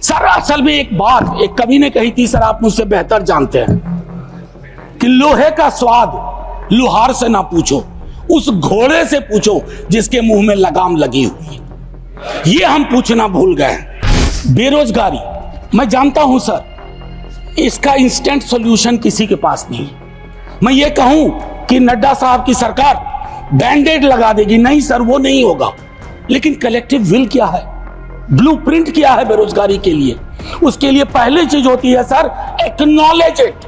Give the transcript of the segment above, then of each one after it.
Sir असल में एक बात एक कवि ने कही थी, सर आप मुझसे बेहतर जानते हैं कि लोहे का स्वाद लोहार से ना पूछो, उस घोड़े से पूछो जिसके मुंह में लगाम लगी हुई है। ये हम पूछना भूल गए। बेरोजगारी मैं जानता हूं सर, इसका इंस्टेंट सॉल्यूशन किसी के पास नहीं है। मैं ये कहूं कि नड्डा साहब की सरकार बैंडेड लगा देगी, नहीं सर वो नहीं होगा। लेकिन कलेक्टिव विल क्या है, ब्लूप्रिंट क्या है बेरोजगारी के लिए? उसके लिए पहली चीज होती है सर एक्नॉलेज इट,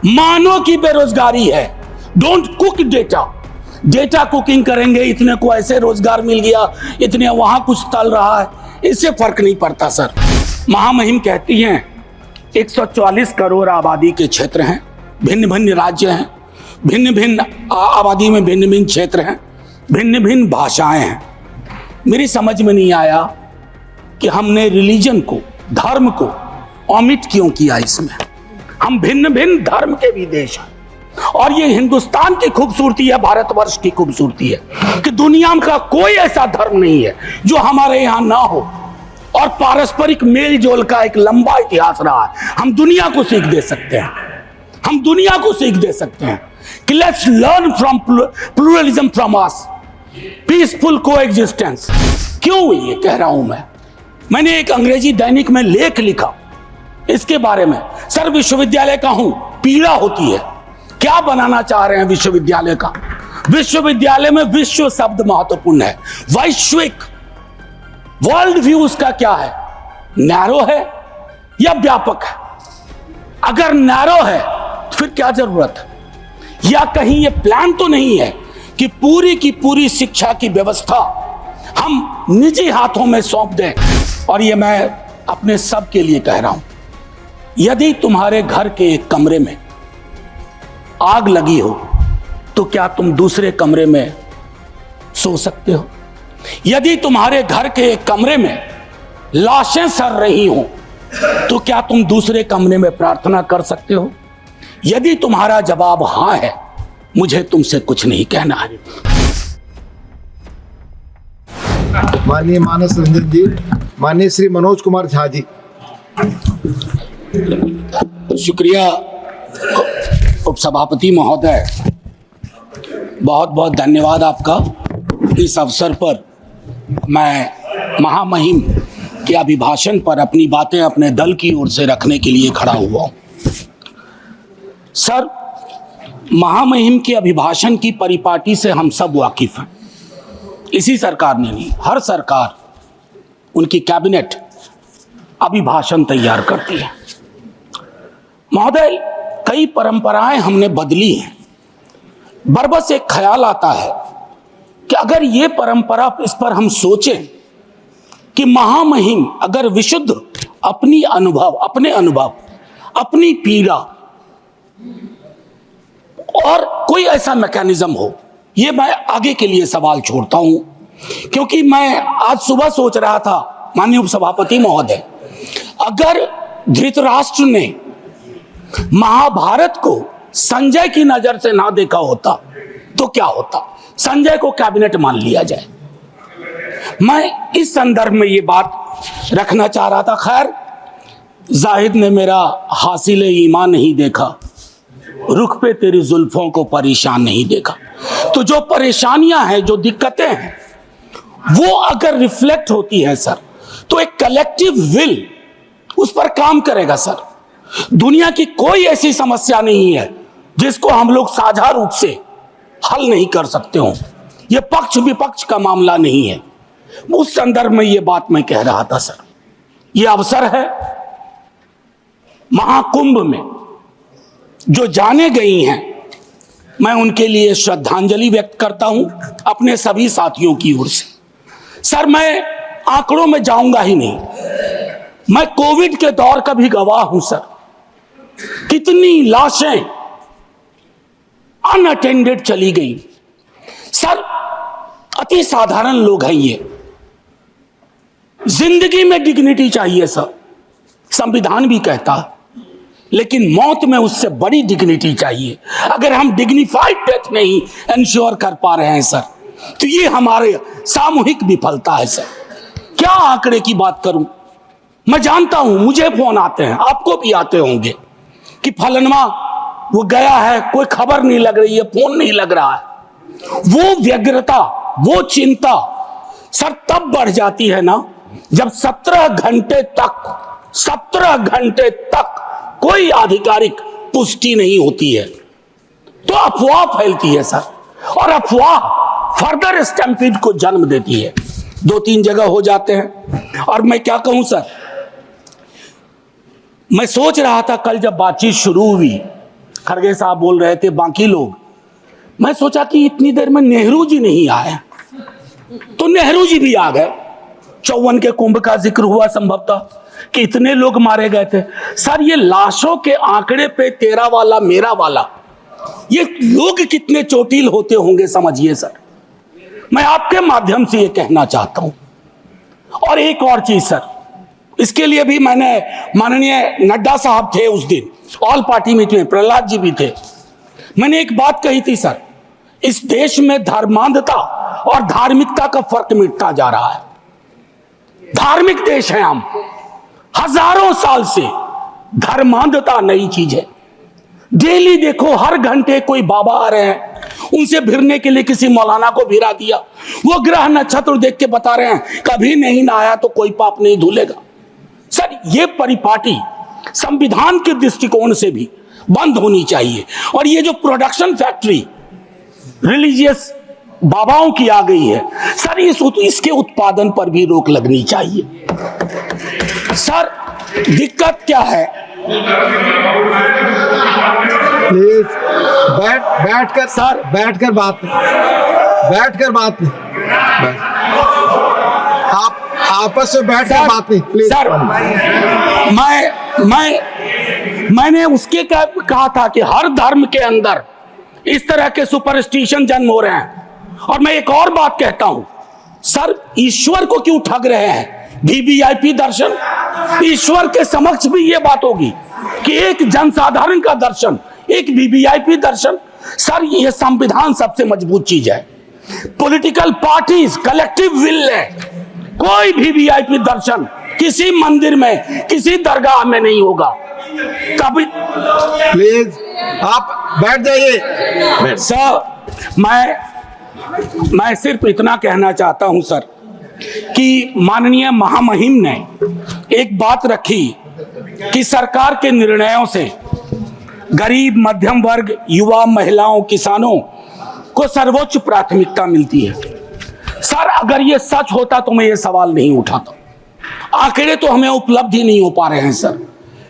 मानो कि बेरोजगारी है। Don't cook data, data cooking करेंगे इतने को ऐसे रोजगार मिल गया, इतने वहां कुछ तल रहा है, इससे फर्क नहीं पड़ता सर। महामहिम कहती हैं 144 करोड़ आबादी के क्षेत्र हैं, भिन्न भिन्न राज्य हैं, भिन्न भिन्न आबादी में भिन्न भिन्न क्षेत्र हैं, भिन्न भिन्न भाषाएं हैं। मेरी समझ में नहीं आया कि हमने रिलीजन को, धर्म को ओमिट क्यों किया इसमें। हम भिन्न भिन्न धर्म के भी देश हैं और ये हिंदुस्तान की खूबसूरती है, भारतवर्ष की खूबसूरती है कि दुनिया का कोई ऐसा धर्म नहीं है जो हमारे यहाँ ना हो और पारस्परिक मेल जोल का एक लंबा इतिहास रहा है। हम दुनिया को सीख दे सकते हैं, हम दुनिया को सीख दे सकते हैं कि let's learn from pluralism from us, peaceful coexistence. क्यों ये कह रहा हूं मैंने एक अंग्रेजी दैनिक में लेख लिखा इसके बारे में। सर विश्वविद्यालय का हूं, पीड़ा होती है। क्या बनाना चाह रहे हैं विश्वविद्यालय का? विश्वविद्यालय में विश्व शब्द महत्वपूर्ण है, वैश्विक वर्ल्ड व्यू उसका क्या है, नैरो है या व्यापक है? अगर नैरो है तो फिर क्या जरूरत है? या कहीं ये प्लान तो नहीं है कि पूरी की पूरी शिक्षा की व्यवस्था हम निजी हाथों में सौंप दें? और ये मैं अपने सब के लिए कह रहा हूं, यदि तुम्हारे घर के एक कमरे में आग लगी हो तो क्या तुम दूसरे कमरे में सो सकते हो? यदि तुम्हारे घर के एक कमरे में लाशें सड़ रही हो तो क्या तुम दूसरे कमरे में प्रार्थना कर सकते हो? यदि तुम्हारा जवाब हां है, मुझे तुमसे कुछ नहीं कहना है। माननीय मानस रंजन जी, माननीय श्री मनोज कुमार झा जी। शुक्रिया उपसभापति महोदय, बहुत बहुत धन्यवाद आपका। इस अवसर पर मैं महामहिम के अभिभाषण पर अपनी बातें अपने दल की ओर से रखने के लिए खड़ा हुआ हूं। सर महामहिम के अभिभाषण की परिपाटी से हम सब वाकिफ हैं। इसी सरकार ने नहीं, हर सरकार उनकी कैबिनेट अभिभाषण तैयार करती है। महोदय कई परंपराएं हमने बदली हैं, बरबस एक ख्याल आता है कि अगर ये परंपरा, इस पर हम सोचें कि महामहिम अगर विशुद्ध अपने अनुभव, अपनी पीड़ा और कोई ऐसा मैकेनिज्म हो, ये मैं आगे के लिए सवाल छोड़ता हूं। क्योंकि मैं आज सुबह सोच रहा था माननीय उपसभापति महोदय, अगर धृतराष्ट्र ने महाभारत को संजय की नजर से ना देखा होता तो क्या होता? संजय को कैबिनेट मान लिया जाए। मैं इस संदर्भ में ये बात रखना चाह रहा था। खैर जाहिद ने मेरा हासिल ईमान नहीं देखा, रुख पे तेरी जुल्फों को परेशान नहीं देखा। तो जो परेशानियां हैं, जो दिक्कतें हैं, वो अगर रिफ्लेक्ट होती है सर, तो एक कलेक्टिव विल उस पर काम करेगा सर। दुनिया की कोई ऐसी समस्या नहीं है जिसको हम लोग साझा रूप से हल नहीं कर सकते हो। यह पक्ष विपक्ष का मामला नहीं है। उस संदर्भ में यह बात मैं कह रहा था सर। यह अवसर है महाकुंभ में जो जाने गई हैं, मैं उनके लिए श्रद्धांजलि व्यक्त करता हूं अपने सभी साथियों की ओर से। सर मैं आंकड़ों में जाऊंगा ही नहीं, मैं कोविड के दौर का भी गवाह हूं सर। कितनी लाशें अनअटेंडेड चली गई सर। अति साधारण लोग हैं ये। जिंदगी में डिग्निटी चाहिए सर, संविधान भी कहता है, लेकिन मौत में उससे बड़ी डिग्निटी चाहिए। अगर हम डिग्निफाइड डेथ नहीं इंश्योर कर पा रहे हैं सर, तो ये हमारे सामूहिक विफलता है सर। क्या आंकड़े की बात करूं, मैं जानता हूं, मुझे फोन आते हैं, आपको भी आते होंगे कि फलनवा वो गया है, कोई खबर नहीं लग रही है, फोन नहीं लग रहा है। वो व्यग्रता, वो चिंता सर तब बढ़ जाती है ना जब 17 घंटे तक कोई आधिकारिक पुष्टि नहीं होती है, तो अफवाह फैलती है सर, और अफवाह फर्दर स्टैम्पीड को जन्म देती है। 2-3 जगह हो जाते हैं। और मैं क्या कहूं सर, मैं सोच रहा था कल जब बातचीत शुरू हुई, खड़गे साहब बोल रहे थे, बाकी लोग, मैं सोचा कि इतनी देर में नेहरू जी नहीं आए, तो नेहरू जी भी आ गए। 54 के कुंभ का जिक्र हुआ संभवतः कि इतने लोग मारे गए थे। सर ये लाशों के आंकड़े पे तेरा वाला मेरा वाला, ये लोग कितने चोटिल होते होंगे समझिए सर। मैं आपके माध्यम से ये कहना चाहता हूं। और एक और चीज सर, इसके लिए भी मैंने, माननीय नड्डा साहब थे उस दिन ऑल पार्टी मीटिंग में, प्रहलाद जी भी थे, मैंने एक बात कही थी सर, इस देश में धर्मांधता और धार्मिकता का फर्क मिटता जा रहा है। धार्मिक देश है हम, हजारों साल से धर्मांधता नई चीज है। डेली देखो, हर घंटे कोई बाबा आ रहे हैं, उनसे भिड़ने के लिए किसी मौलाना को भिड़ा दिया, वो ग्रह नक्षत्र देख के बता रहे हैं कभी नहीं नहाया तो कोई पाप नहीं धुलेगा। सर ये परिपाटी संविधान के दृष्टिकोण से भी बंद होनी चाहिए। और ये जो प्रोडक्शन फैक्ट्री रिलीजियस बाबाओं की आ गई है सर, इसके उत्पादन पर भी रोक लगनी चाहिए। सर दिक्कत क्या है, प्लीज बैठकर सर, बैठकर बात नहीं, आप आपस में बैठकर बात नहीं प्लीज। सर मैंने उसके कहा था कि हर धर्म के अंदर इस तरह के सुपरस्टिशन जन्म हो रहे हैं। और मैं एक और बात कहता हूं सर, ईश्वर को क्यों ठग रहे हैं? वीवीआईपी दर्शन, ईश्वर के समक्ष भी ये बात होगी कि एक जनसाधारण का दर्शन, एक वीवीआईपी दर्शन। सर ये संविधान सबसे मजबूत चीज है। पॉलिटिकल पार्टीज कलेक्टिव विल है, कोई भी वीवीआईपी दर्शन किसी मंदिर में, किसी दरगाह में नहीं होगा कभी। प्लीज आप बैठ जाइए। सर मैं सिर्फ इतना कहना चाहता हूं सर कि माननीय महामहिम ने एक बात रखी कि सरकार के निर्णयों से गरीब, मध्यम वर्ग, युवा, महिलाओं, किसानों को सर्वोच्च प्राथमिकता मिलती है। सर अगर ये सच होता तो मैं ये सवाल नहीं उठाता। आंकड़े तो हमें उपलब्ध ही नहीं हो पा रहे हैं सर,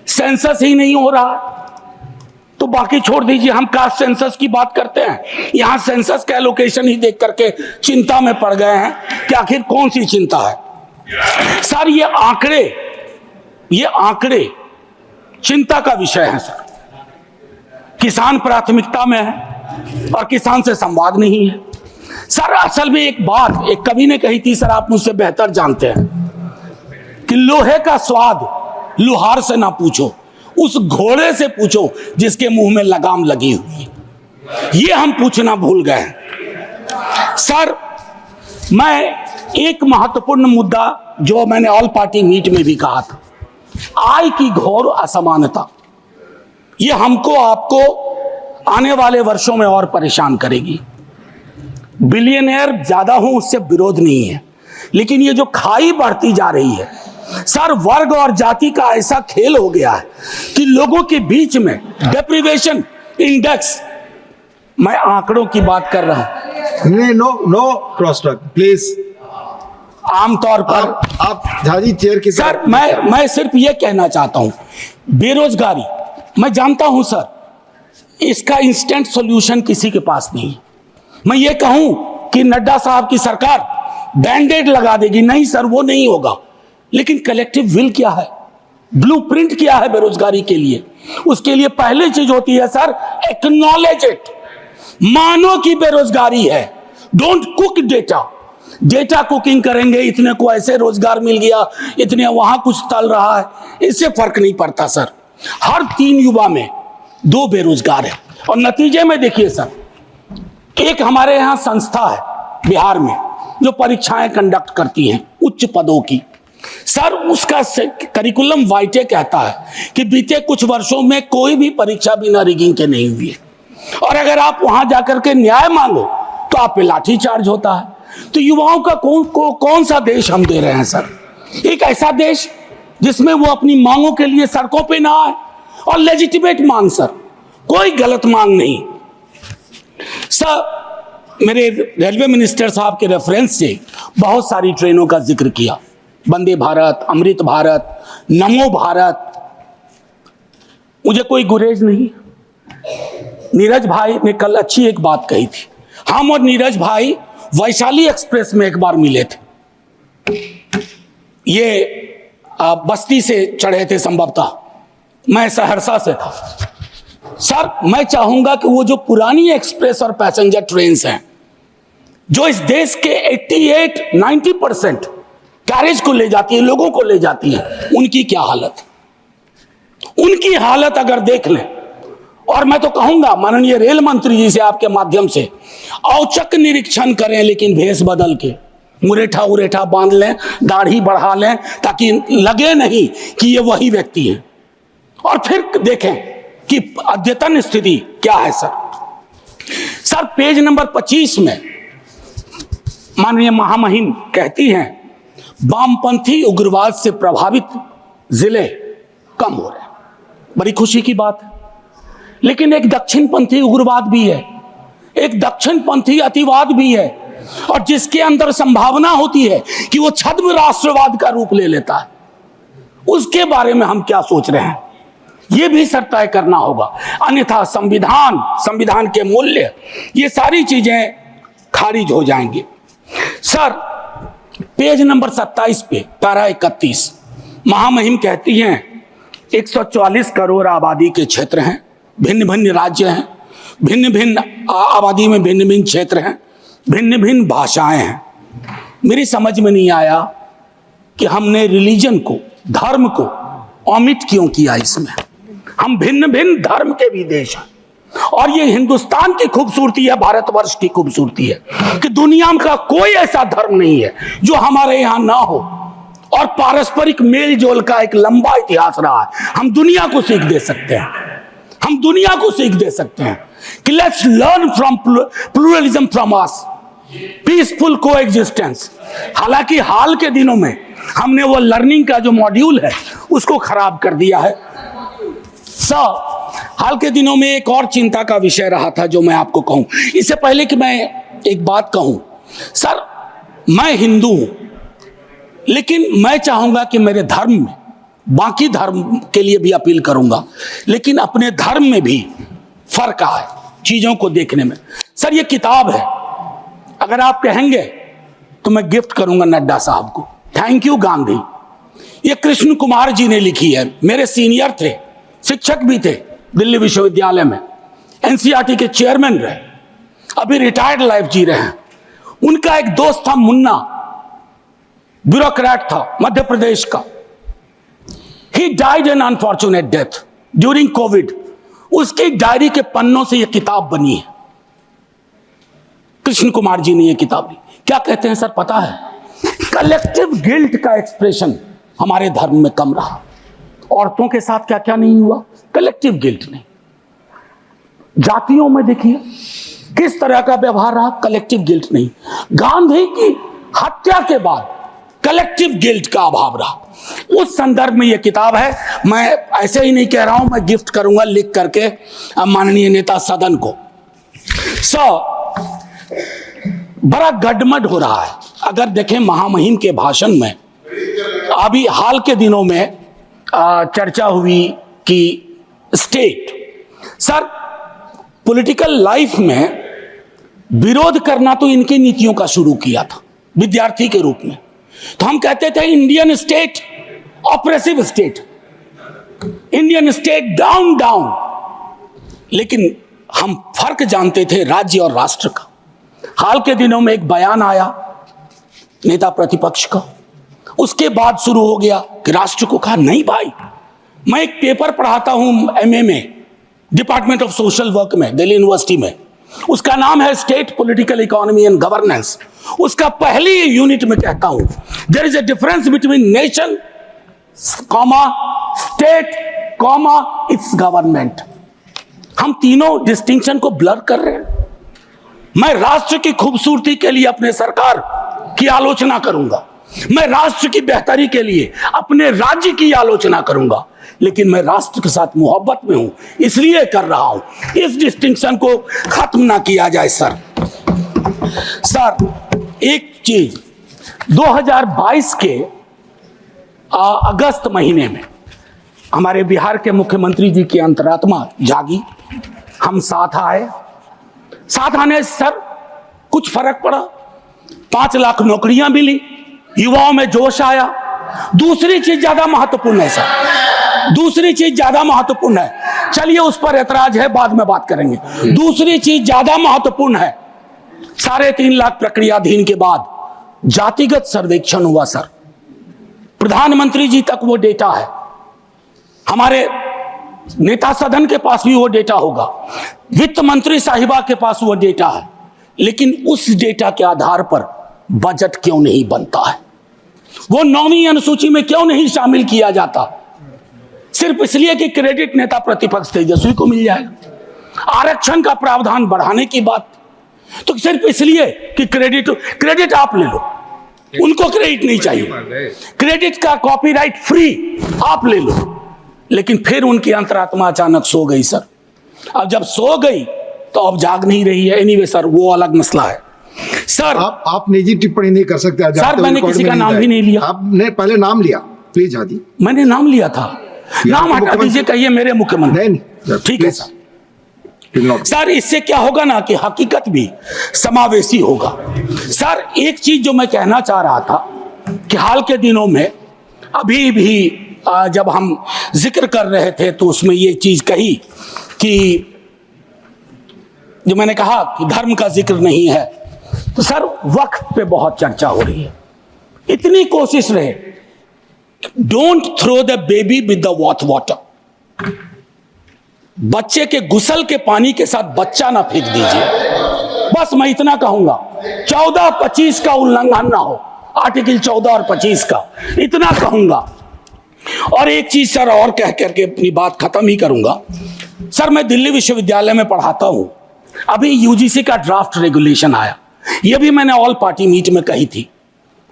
सेंसस ही नहीं हो रहा, तो बाकी छोड़ दीजिए, हम कास्ट सेंसस की बात करते हैं, यहां सेंसस का एलोकेशन ही देख करके चिंता में पड़ गए हैं कि आखिर कौन सी चिंता है। सर ये आंकड़े चिंता का विषय है सर। किसान प्राथमिकता में है और किसान से संवाद नहीं है। सर असल में एक बात एक कवि ने कही थी सर, आप मुझसे बेहतर जानते हैं, कि लोहे का स्वाद लुहार से ना पूछो, उस घोड़े से पूछो जिसके मुंह में लगाम लगी हुई है। ये हम पूछना भूल गए हैं। सर मैं एक महत्वपूर्ण मुद्दा जो मैंने ऑल पार्टी मीट में भी कहा था, आय की घोर असमानता, ये हमको आपको आने वाले वर्षों में और परेशान करेगी। बिलियनियर ज्यादा हो उससे विरोध नहीं है, लेकिन ये जो खाई बढ़ती जा रही है सर, वर्ग और जाति का ऐसा खेल हो गया है कि लोगों के बीच में डेप्रिवेशन इंडेक्स, मैं आंकड़ों की बात कर रहा हूं। नहीं, नो क्रॉस टॉक प्लीज। आमतौर पर आप झाजी चेयर की सर, मैं सिर्फ ये कहना चाहता हूं, बेरोजगारी मैं जानता हूं सर, इसका इंस्टेंट सॉल्यूशन किसी के पास नहीं है। मैं ये कहूं कि नड्डा साहब की सरकार बैंडेड लगा देगी, नहीं सर वो नहीं होगा। लेकिन कलेक्टिव विल क्या है, ब्लूप्रिंट क्या है बेरोजगारी के लिए? उसके लिए पहली चीज होती है सर, एक्नॉलेज इट, मानो कि बेरोजगारी है। डोंट कुक डेटा कुकिंग करेंगे, इतने को ऐसे रोजगार मिल गया, इतने वहां कुछ तल रहा है, इससे फर्क नहीं पड़ता सर। हर 3 युवा में 2 बेरोजगार है। और नतीजे में देखिए सर, एक हमारे यहां संस्था है बिहार में जो परीक्षाएं कंडक्ट करती हैं उच्च पदों की, सर उसका करिकुलम वाइटे कहता है कि बीते कुछ वर्षों में कोई भी परीक्षा बिना रिगिंग के नहीं हुई है, और अगर आप वहां जाकर के न्याय मांगो तो आप पे लाठी चार्ज होता है। तो युवाओं का कौन सा देश हम दे रहे हैं सर? एक ऐसा देश जिसमें वो अपनी मांगों के लिए सड़कों पे ना आए, और लेजिटिमेट मांग सर, कोई गलत मांग नहीं। सर मेरे रेलवे मिनिस्टर साहब के रेफरेंस से बहुत सारी ट्रेनों का जिक्र किया, वंदे भारत, अमृत भारत, नमो भारत। मुझे कोई गुरेज नहीं। नीरज भाई ने कल अच्छी एक बात कही थी, हम और नीरज भाई वैशाली एक्सप्रेस में एक बार मिले थे। ये बस्ती से चढ़े थे संभवतः, मैं सहरसा से था। सर मैं चाहूंगा कि वो जो पुरानी एक्सप्रेस और पैसेंजर ट्रेन्स हैं जो इस देश के 88-90% कैरेज को ले जाती है, लोगों को ले जाती है, उनकी क्या हालत है? उनकी हालत अगर देख लें, और मैं तो कहूंगा माननीय रेल मंत्री जी से आपके माध्यम से औचक निरीक्षण करें, लेकिन भेष बदल के मुरेठा उरेठा बांध लें, दाढ़ी बढ़ा लें, ताकि लगे नहीं कि ये वही व्यक्ति है, और फिर देखें कि अद्यतन स्थिति क्या है। सर पेज नंबर 25 में माननीय महामहिम कहती हैं वामपंथी उग्रवाद से प्रभावित जिले कम हो रहे हैं। बड़ी खुशी की बात है, लेकिन एक दक्षिणपंथी उग्रवाद भी है, एक दक्षिणपंथी अतिवाद भी है, और जिसके अंदर संभावना होती है कि वो छद्म राष्ट्रवाद का रूप ले लेता है। उसके बारे में हम क्या सोच रहे हैं, ये भी सर तय करना होगा, अन्यथा संविधान के मूल्य, ये सारी चीजें खारिज हो जाएंगी। सर पेज नंबर 27 पे पैरा 31 महामहिम कहती हैं 144 करोड़ आबादी के क्षेत्र हैं, भिन्न भिन्न राज्य हैं, भिन्न भिन्न आबादी में भिन्न भिन्न क्षेत्र हैं, भिन्न भिन्न भाषाएं हैं। मेरी समझ में नहीं आया कि हमने रिलीजन को, धर्म को ओमिट क्यों किया इसमें। हम भिन्न भिन्न धर्म के भी देश हैं, और ये हिंदुस्तान की खूबसूरती है, भारतवर्ष की खूबसूरती है कि दुनिया का कोई ऐसा धर्म नहीं है जो हमारे यहाँ ना हो, और पारस्परिक मेल जोल का एक लंबा इतिहास रहा है। हम दुनिया को सीख दे सकते हैं, हम दुनिया को सीख दे सकते हैं कि let's learn from pluralism from us, peaceful coexistence. हालांकि हाल के दिनों में हमने वो लर्निंग का जो मॉड्यूल है उसको खराब कर दिया है। हाल के दिनों में एक और चिंता का विषय रहा था जो मैं आपको कहूं। इससे पहले कि मैं एक बात कहूं, सर मैं हिंदू हूं, लेकिन मैं चाहूंगा कि मेरे धर्म में, बाकी धर्म के लिए भी अपील करूंगा, लेकिन अपने धर्म में भी फर्क आए चीजों को देखने में। सर ये किताब है, अगर आप कहेंगे तो मैं गिफ्ट करूंगा नड्डा साहब को। Thank you Gandhi. ये कृष्ण कुमार जी ने लिखी है, मेरे सीनियर थे, शिक्षक भी थे दिल्ली विश्वविद्यालय में, एनसीईआरटी के चेयरमैन रहे, अभी रिटायर्ड लाइफ जी रहे हैं। उनका एक दोस्त था मुन्ना, ब्यूरोक्रेट था मध्य प्रदेश का। He died an unfortunate death during Covid. उसकी डायरी के पन्नों से यह किताब बनी है। कृष्ण कुमार जी ने यह किताब ली। क्या कहते हैं सर पता है? कलेक्टिव गिल्ट का एक्सप्रेशन हमारे धर्म में कम रहा। औरतों के साथ क्या क्या नहीं हुआ, कलेक्टिव गिल्ट नहीं। जातियों में देखिए किस तरह का व्यवहार रहा, कलेक्टिव गिल्ट नहीं। गांधी की हत्या के बाद कलेक्टिव गिल्ट का अभाव रहा। उस संदर्भ में यह किताब है। मैं ऐसे ही नहीं कह रहा हूं, मैं गिफ्ट करूंगा लिख करके माननीय नेता सदन को। बड़ा गडमड हो रहा है। अगर देखें महामहिम के भाषण में, अभी हाल के दिनों में चर्चा हुई कि स्टेट, सर पॉलिटिकल लाइफ में विरोध करना तो इनकी नीतियों का शुरू किया था विद्यार्थी के रूप में। तो हम कहते थे Indian state oppressive state, Indian state down down, लेकिन हम फर्क जानते थे राज्य और राष्ट्र का। हाल के दिनों में एक बयान आया नेता प्रतिपक्ष का, उसके बाद शुरू हो गया कि राष्ट्र को कहा नहीं भाई। मैं एक पेपर पढ़ाता हूं एमए में, डिपार्टमेंट ऑफ सोशल वर्क में, दिल्ली यूनिवर्सिटी में। उसका नाम है state political economy and governance. उसका पहली यूनिट में कहता हूं, there is a difference between nation comma state comma its government. हम तीनों डिस्टिंक्शन को ब्लर कर रहे हैं। मैं राष्ट्र की खूबसूरती के लिए अपने सरकार की आलोचना करूंगा, मैं राष्ट्र की बेहतरी के लिए अपने राज्य की आलोचना करूंगा, लेकिन मैं राष्ट्र के साथ मोहब्बत में हूं इसलिए कर रहा हूं। इस डिस्टिंक्शन को खत्म ना किया जाए सर। एक चीज 2022 के अगस्त महीने में हमारे बिहार के मुख्यमंत्री जी की अंतरात्मा जागी, हम साथ आए। साथ आने से सर कुछ फर्क पड़ा, 5 लाख नौकरियां मिली, युवाओं में जोश आया। दूसरी चीज ज्यादा महत्वपूर्ण है सर, दूसरी चीज ज्यादा महत्वपूर्ण है, चलिए उस पर ऐतराज है, बाद में बात करेंगे। दूसरी चीज ज्यादा महत्वपूर्ण है, 3.5 लाख प्रक्रियाधीन के बाद जातिगत सर्वेक्षण हुआ सर। प्रधानमंत्री जी तक वो डेटा है, हमारे नेता सदन के पास भी वो डेटा होगा, वित्त मंत्री साहिबा के पास वो डेटा है, लेकिन उस डेटा के आधार पर बजट क्यों नहीं बनता है? वो 9वीं अनुसूची में क्यों नहीं शामिल किया जाता? सिर्फ इसलिए कि क्रेडिट नेता प्रतिपक्ष तेजस्वी को मिल जाएगा। आरक्षण का प्रावधान बढ़ाने की बात तो सिर्फ इसलिए कि क्रेडिट आप ले लो, उनको क्रेडिट नहीं चाहिए, क्रेडिट का कॉपीराइट फ्री आप ले लो। लेकिन फिर उनकी अंतरात्मा अचानक सो गई सर। अब जब सो गई तो अब जाग नहीं रही है। एनीवे सर, वो अलग मसला है सर। आप निजी टिप्पणी नहीं कर सकते सर, मैंने किसी का नाम भी नहीं लिया। आपने पहले नाम लिया, प्लीज हादी। मैंने नाम लिया था, नाम हटा दीजिए, कहिए मेरे मुख्यमंत्री। नहीं, ठीक है सर। सर, इससे क्या होगा ना कि हकीकत भी समावेशी होगा। सर, एक चीज जो मैं कहना चाह रहा था कि हाल के दिनों में अभी भी जब हम जिक्र कर रहे थे तो उसमें ये चीज कही कि जो मैंने कहा कि धर्म का जिक्र नहीं है, तो सर वक्त पे बहुत चर्चा हो रही है। इतनी कोशिश रहे, don't throw the baby with the bath water. बच्चे के गुसल के पानी के साथ बच्चा ना फेंक दीजिए। बस मैं इतना कहूंगा, 14-25 का उल्लंघन ना हो, आर्टिकल 14 और 25 का, इतना कहूंगा। और एक चीज सर और कह करके अपनी बात खत्म ही करूंगा। सर, मैं दिल्ली विश्वविद्यालय में पढ़ाता हूं। अभी यूजीसी का ड्राफ्ट रेगुलेशन आया, यह भी मैंने ऑल पार्टी मीट में कही थी।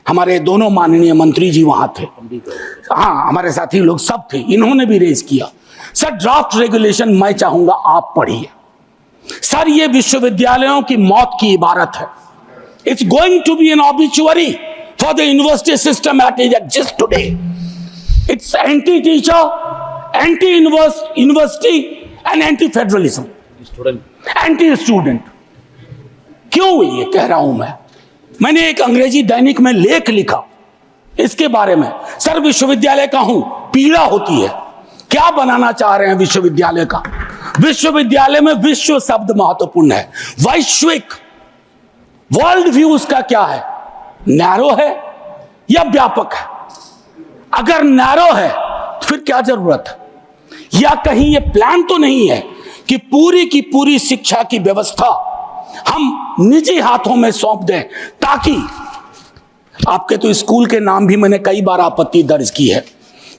हमारे दोनों माननीय मंत्री जी वहां थे, हाँ, हमारे साथी लोग सब थे, इन्होंने भी रेज किया। सर, ड्राफ्ट रेगुलेशन मैं चाहूंगा आप पढ़िए। सर, ये विश्वविद्यालयों की मौत की इबारत है। It's going to be an obituary for the university system at it exist today. It's anti-teacher, anti-university and anti-federalism, anti-student। क्यों ये कह रहा हूं मैंने एक अंग्रेजी दैनिक में लेख लिखा इसके बारे में। सर, विश्वविद्यालय का हूं, पीड़ा होती है। क्या बनाना चाह रहे हैं विश्वविद्यालय का? विश्वविद्यालय में विश्व शब्द महत्वपूर्ण है, वैश्विक वर्ल्ड व्यू उसका क्या है, नैरो है या व्यापक है? अगर नैरो है तो फिर क्या जरूरत है? या कहीं ये प्लान तो नहीं है कि पूरी की पूरी शिक्षा की व्यवस्था हम निजी हाथों में सौंप दें, ताकि आपके तो स्कूल के नाम भी मैंने कई बार आपत्ति दर्ज की है,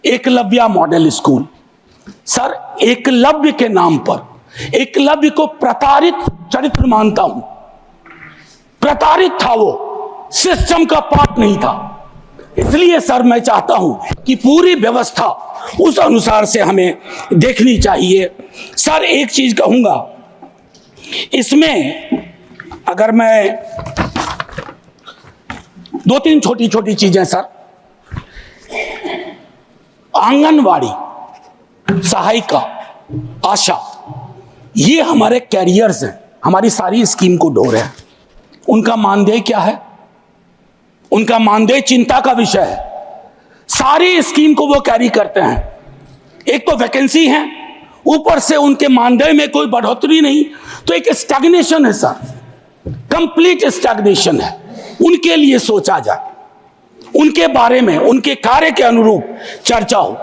Eklavya model school. Sir, Eklavya के नाम पर, एकलव्य को प्रताड़ित चरित्र मानता हूं, प्रताड़ित था, वो सिस्टम का पार्ट नहीं था। इसलिए सर, मैं चाहता हूं कि पूरी व्यवस्था उस अनुसार से हमें देखनी चाहिए। सर, एक चीज कहूंगा इसमें, अगर मैं 2-3 छोटी छोटी चीजें सर, आंगनवाड़ी, सहायिका, आशा, ये हमारे कैरियर्स हैं, हमारी सारी स्कीम को ढो रहे हैं। उनका मानदेय क्या है? उनका मानदेय चिंता का विषय है। सारी स्कीम को वो कैरी करते हैं। एक तो वैकेंसी है, ऊपर से उनके मानदेय में कोई बढ़ोतरी नहीं, तो एक स्टैग्नेशन है सर, कंप्लीट स्टैग्नेशन है। उनके लिए सोचा जाए, उनके बारे में, उनके कार्य के अनुरूप चर्चा हो।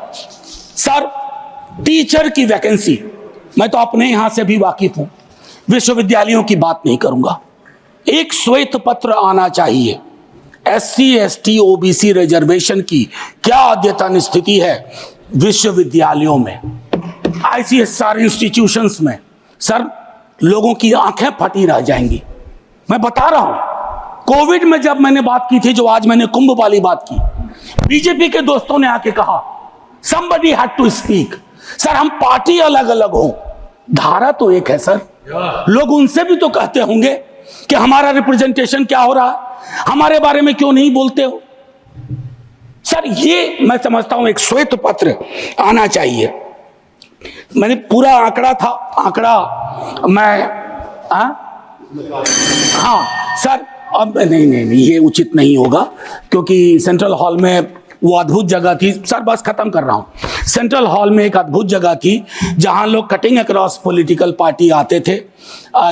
सर, टीचर की वैकेंसी, मैं तो अपने यहां से भी वाकिफ हूं, विश्वविद्यालयों की बात नहीं करूंगा। एक श्वेत पत्र आना चाहिए, SC ST OBC रिजर्वेशन की क्या अद्यतन स्थिति है विश्वविद्यालयों में, ICSR इंस्टीट्यूशंस में। सर, लोगों की आंखें फटी रह जाएंगी। मैं बता रहा हूं, कोविड में जब मैंने बात की थी, जो आज मैंने कुंभ वाली बात की, बीजेपी के दोस्तों ने आके कहा somebody had to speak। Sir, हम पार्टी अलग अलग हो, धारा तो एक है सर। लोग उनसे भी तो कहते होंगे कि हमारा रिप्रेजेंटेशन क्या हो रहा है, हमारे बारे में क्यों नहीं बोलते हो। सर, ये मैं समझता हूं एक श्वेत पत्र आना चाहिए। मैंने पूरा आंकड़ा मैं हाँ सर, अब नहीं, ये उचित नहीं होगा, क्योंकि सेंट्रल हॉल में वो अद्भुत जगह थी। सर, बस खत्म कर रहा हूं। सेंट्रल हॉल में एक अद्भुत जगह थी जहां लोग कटिंग अक्रॉस पॉलिटिकल पार्टी आते थे।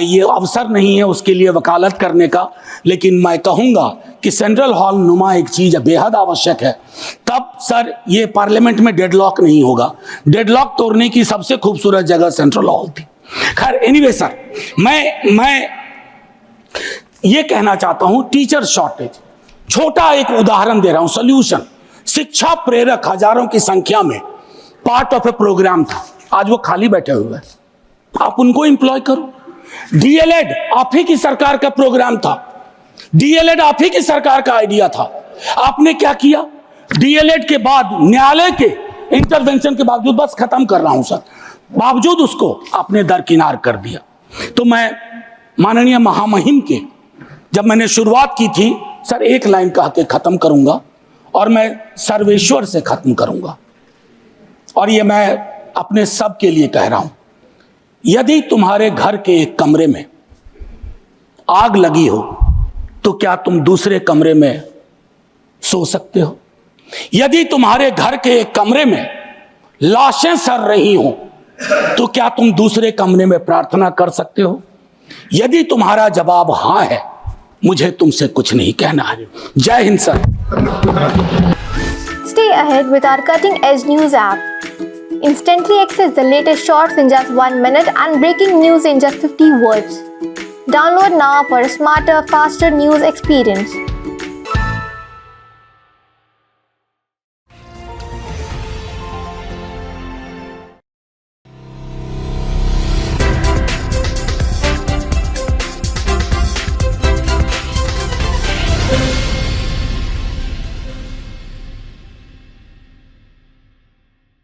ये अवसर नहीं है उसके लिए वकालत करने का, लेकिन मैं कहूंगा कि सेंट्रल हॉल नुमा एक चीज बेहद आवश्यक है। तब सर ये पार्लियामेंट में डेडलॉक नहीं होगा। डेडलॉक तोड़ने की सबसे खूबसूरत जगह सेंट्रल हॉल थी। खैर, एनीवे सर, मैं ये कहना चाहता हूं, टीचर शॉर्टेज, छोटा एक उदाहरण दे रहा हूं, सोल्यूशन। शिक्षा प्रेरक हजारों की संख्या में पार्ट ऑफ ए प्रोग्राम था, आज वो खाली बैठे हुए हैं, आप उनको एम्प्लॉय करो। DLED आप ही की सरकार का प्रोग्राम था, DLED आप ही की सरकार का आइडिया था। आपने क्या किया? DLED के बाद न्यायालय के इंटरवेंशन के बावजूद, बस खत्म कर रहा हूं सर, बावजूद उसको आपने दरकिनार कर दिया। तो मैं माननीय महामहिम के, जब मैंने शुरुआत की थी सर, एक लाइन कह के खत्म करूंगा और मैं सर्वेश्वर से खत्म करूंगा, और ये मैं अपने सब के लिए कह रहा हूं। यदि तुम्हारे घर के एक कमरे में आग लगी हो तो क्या तुम दूसरे कमरे में सो सकते हो? यदि तुम्हारे घर के एक कमरे में लाशें सड़ रही हो तो क्या तुम दूसरे कमरे में प्रार्थना कर सकते हो? यदि तुम्हारा जवाब हां है, मुझे तुमसे कुछ नहीं कहना है। जय Hind sir. Stay ahead with our cutting edge news app. Instantly access the latest shorts in just 1 minute and breaking news in just 50 words. Download now for a smarter, faster news experience.